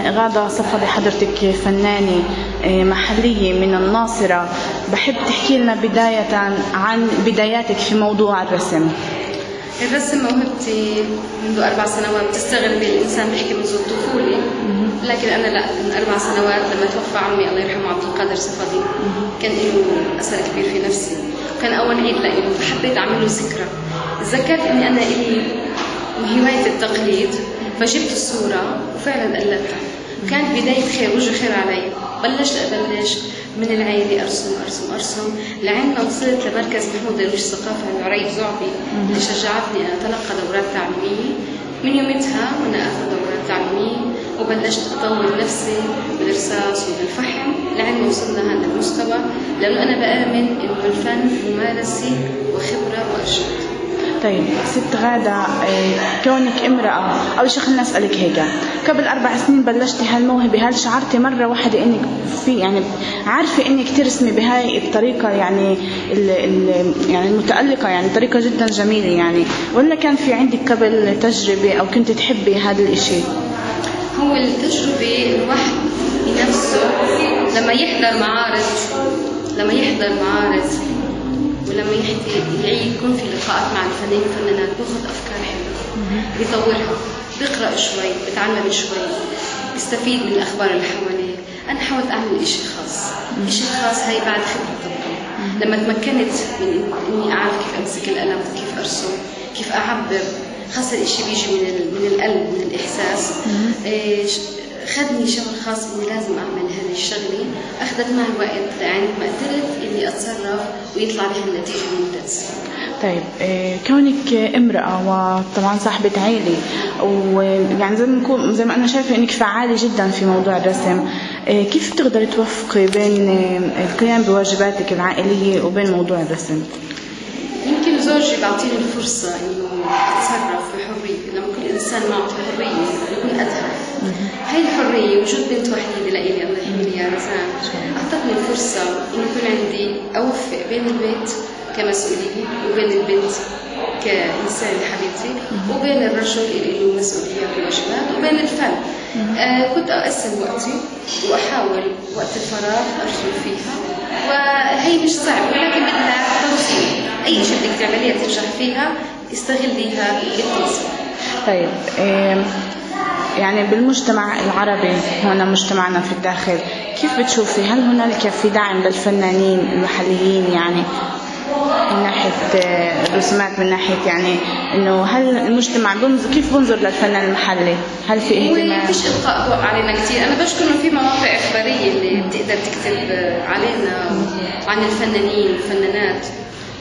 غادة صفدي، حضرتك فنانة محلية من الناصرة، بحب تحكي لنا بداية عن بداياتك في موضوع الرسم. الرسم موهبتي منذ 4 سنوات، تستغرب الإنسان بيحكي منذ الطفولة، لكن أنا لا، من 4 سنوات لما توفى عمي الله يرحمه عبد القادر صفدي كان له أثر كبير في نفسي، وكان أول عيد له فحبيت أعمل له ذكرى. تذكرت إني أنا إلي هواية التقليد، فجبت الصورة وفعلا قلدتها. كانت بداية خير، وجه خير علي. بلشت من العائلة أرسم لعندما وصلت لمركز محمود درويش الثقافة العريب زعبي اللي شجعتني أن أتلقى دورات تعليمية. من يومتها وأنا آخذ دورات تعليمية وبلشت أطور نفسي بالرصاص وبالفحم لعندما وصلنا هذا المستوى، لأنه أنا بآمن إنه الفن ممارسة وخبرة وإرشاد. طيب ست غادة، كونك امرأة، أول شيء خلينا أسألك هيك، قبل 4 سنين بلشتي هالموهبة، هل شعرتي مرة واحدة إنك يعني عارفة إنك ترسمي بهاي الطريقة يعني يعني المتألقة، يعني طريقة جدا جميلة يعني، ولا كان في عندك قبل تجربة أو كنت تحبي هذا الإشي؟ هو التجربة الواحد بنفسه لما يحضر معارض ولما يكون في لقاءات مع الفنانين والفنانات باخذ افكار حلوه، بيطورها، بيقرا شوي، بتعلم شوي، بيستفيد من الاخبار اللي حواليه. انا حاولت اعمل شيء خاص هاي بعد خبره طبعا. لما تمكنت من اني اعرف كيف امسك القلم، كيف ارسم، كيف اعبر، خاصه الشيء بيجي من القلب، من الاحساس. خدني شغل خاص اني لازم اعمل هذه الشغله، اخذت معي وقت لعندما قدرت اني اتصرف ويطلع لي النتيجه الممتازه. طيب كونك امرأة وطبعا صاحبة عائلة، ويعني زي ما أنا شايفة إنك فعالة جدا في موضوع الرسم، كيف بتقدري توفقي بين القيام بواجباتك العائلية وبين موضوع الرسم؟ يمكن زوجي بعطيني الفرصة إنه أتصرف بحرية، لما كل إنسان معطي حرية يكون أدهى. هاي الحرية وجود بنت وحيدة لإلي الله يحميها يا رزان أعطتني الفرصة إنه يكون عندي أوفق بين البيت كمسؤولية وبين البنت كإنسان حبيبتي وبين الرجل اللي له مسؤوليات وواجبات وبين الفن. كنت أقسم وقتي وأحاول وقت الفراغ أرسم فيها، وهي مش صعب ولكن بدها توصيل. أي شيء بدك تعمليها تنجح فيها استغليها بالتوصيل. طيب يعني بالمجتمع العربي هنا مجتمعنا في الداخل، كيف بتشوفي هل هنالك في دعم للفنانين المحليين، يعني من ناحية الرسومات، من ناحية يعني إنه هل المجتمع كيف بنظر للفنان المحلي؟ هل في اهتمام؟ فيش إلقاء ضوء علينا كثير. أنا بشكر إنه في مواقع إخبارية اللي بتقدر تكتب علينا عن الفنانين والفنانات،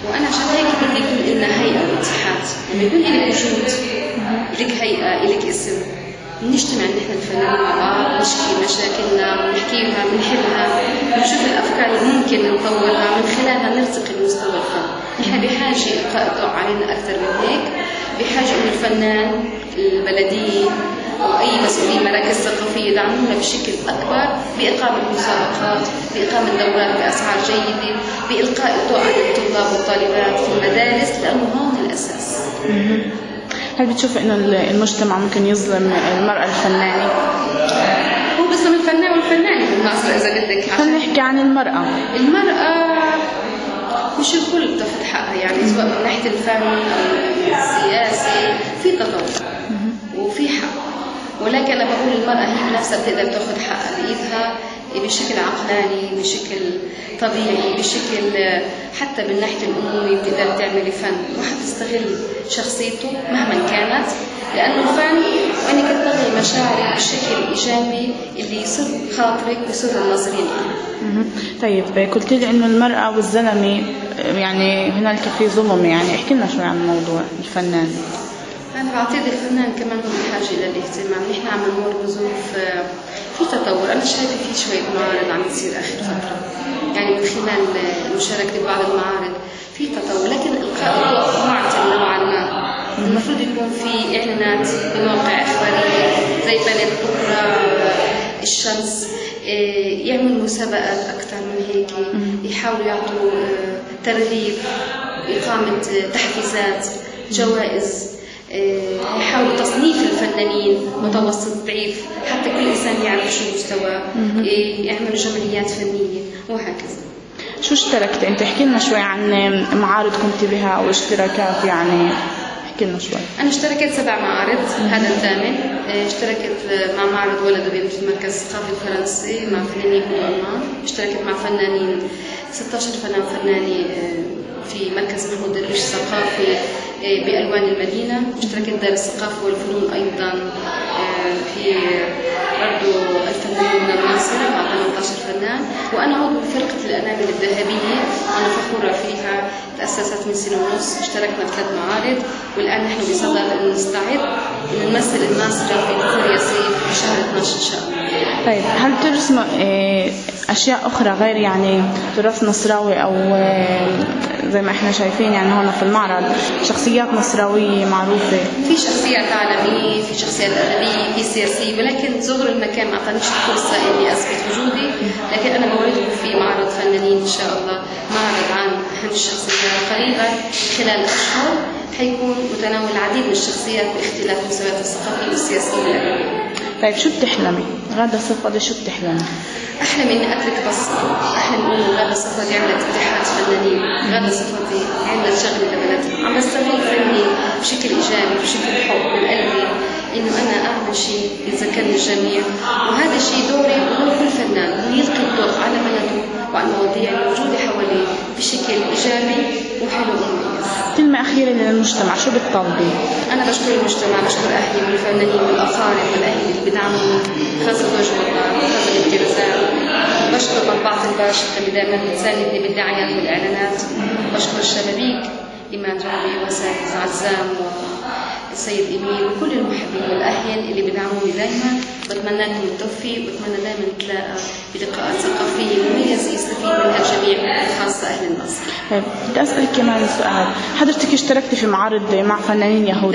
وأنا عشان هيك بدي يكون لنا هيئة واتحاد. لما يكون لك وجود، لك هيئة، لك اسم، نجتمع نحن الفنانين مع بعض، نشكي مشاكلنا، نحكيها، بنحلها، نشوف الأفكار اللي ممكن نطورها، من خلالها نرتقي بمستوى الفن. نحن بحاجة إلقاء الضوء علينا أكثر من هيك، بحاجة إنه الفنان، البلدية أو أي مسؤولين مراكز ثقافية يدعمونا بشكل أكبر بإقامة مسابقات، بإقامة دورات بأسعار جيدة، بإلقاء الضوء على الطلاب والطالبات في المدارس، لأنه هون الأساس. هل بتشوف إنه المجتمع ممكن يظلم المرأة الفنانة؟ هو بيظلم الفنان والفنانة بالمناسبة إذا بدك. خلينا نحكي عن المرأة مش الكل بتاخد حقها، يعني سواء من ناحية الفن أو السياسي في تطور وفي حق، ولكن أنا بقول المرأة هي بنفسها بتقدر تاخد حقها بإيدها بشكل عقلاني، بشكل طبيعي، بشكل حتى من ناحية الأمومة بتقدر تعمل فن وحتستغل شخصيته مهما كانت، لأنه الفن وإنك تطلعي مشاعرك بشكل إيجابي اللي يسر خاطرك ويسر الناظرين. طيب قلت لي إنه المرأة والزلمة يعني هنالك في ظلم، يعني احكي لنا شوي عن موضوع الفنان. أنا بعتقد الفنان كمان هو بحاجة إلى الاهتمام. نحن عم نمر بظروف في تطور، أنا شايفة في شوية معارض عم تصير آخر فترة، يعني من خلال المشاركة ببعض المعارض في تطور، لكن إلقاء الضوء معطل نوعا ما. المفروض يكون في إعلانات بمواقع إخبارية زي بلد بكرة، الشمس، يعملوا مسابقات أكثر من هيك، يحاولوا يعطوا ترغيب، إقامة تحفيزات، جوائز، يحاولوا تصنيف الفنانين متوسط ضعيف حتى كل إنسان يعرف شو مستواه، يعملوا جمعيات فنية وهكذا. شو اشتركت انت؟ احكي لنا شوي عن معارض كنت بها او اشتراكات، يعني احكي لنا شوي. انا اشتركت 7 معارض، هذا الثامن. اشتركت مع معرض ولد وبنت في المركز الثقافي الفرنسي مع فنانين ألمان. اشتركت مع فنانين 16 فنان فناني في مركز محمود درويش الثقافي بألوان المدينة. اشتركت دار الثقافة والفنون أيضا في برضو الفنانين من الناصرة مع 18 فنان. وأنا عضو فرقة الأنامل الذهبية، أنا فخورة فيها، تأسست من سنة ونص. اشتركنا ب3 معارض، والآن نحن بصدد أن نستعد أن نمثل الناصرة في دخول ياسين في شهر 12 إن شاء الله. طيب هل ترسم أشياء أخرى غير يعني تراث نصراوي، أو زي ما احنا شايفين يعني هون في المعرض شخصيات نصراوية معروفة؟ في شخصيات عالمية، في شخصيات أدبية، في سياسية، ولكن صغر المكان ما أعطانيش الفرصة إني أثبت وجودي. لكن أنا موعدكم في معرض فنانين إن شاء الله، معرض عن أهم الشخصيات قريبا خلال أشهر، حيكون متناول العديد من الشخصيات باختلاف مستوياتها الثقافية والسياسية والأدبية. طيب شو بتحلمي؟ غادة صفدي شو بتحلمي؟ أحلم إني أترك بصمة. أحلم إنه غادة صفدي عملت اتحاد فنانين، غادة صفدي عملت شغل لبلدها، عم بستغل فني بشكل إيجابي بشكل حب من قلبي، إنه أنا أعمل شيء يتذكرني الجميع. وهذا الشيء دوري ودور كل فنان إنه يلقي الضوء على بلده وعلى المواضيع الموجودة حواليه بشكل إيجابي وحلو ومميز. كلمة أخيرة للمجتمع، شو بتطلبي؟ أنا بشكر المجتمع، بشكر أهلي والفنانين والأقارب والأهل اللي بدعموني، خاصة زوجي والله، خاصة بنتي رزان. بشكر مطبعة الباشا اللي دائما بتساندني بالدعايات والإعلانات. بشكر الشبابيك إيمان ربي وسائل عزام والسيد إميل وكل المحبين والأهل اللي بدعموني دائما. بتمنى لكم التوفيق، وبتمنى دائما نتلاقى بلقاءات ثقافية مميزة يستفيد منها الجميع خاصة أهل النصر. بدي أسألك كمان سؤال، حضرتك اشتركتي في معارض مع فنانين يهود،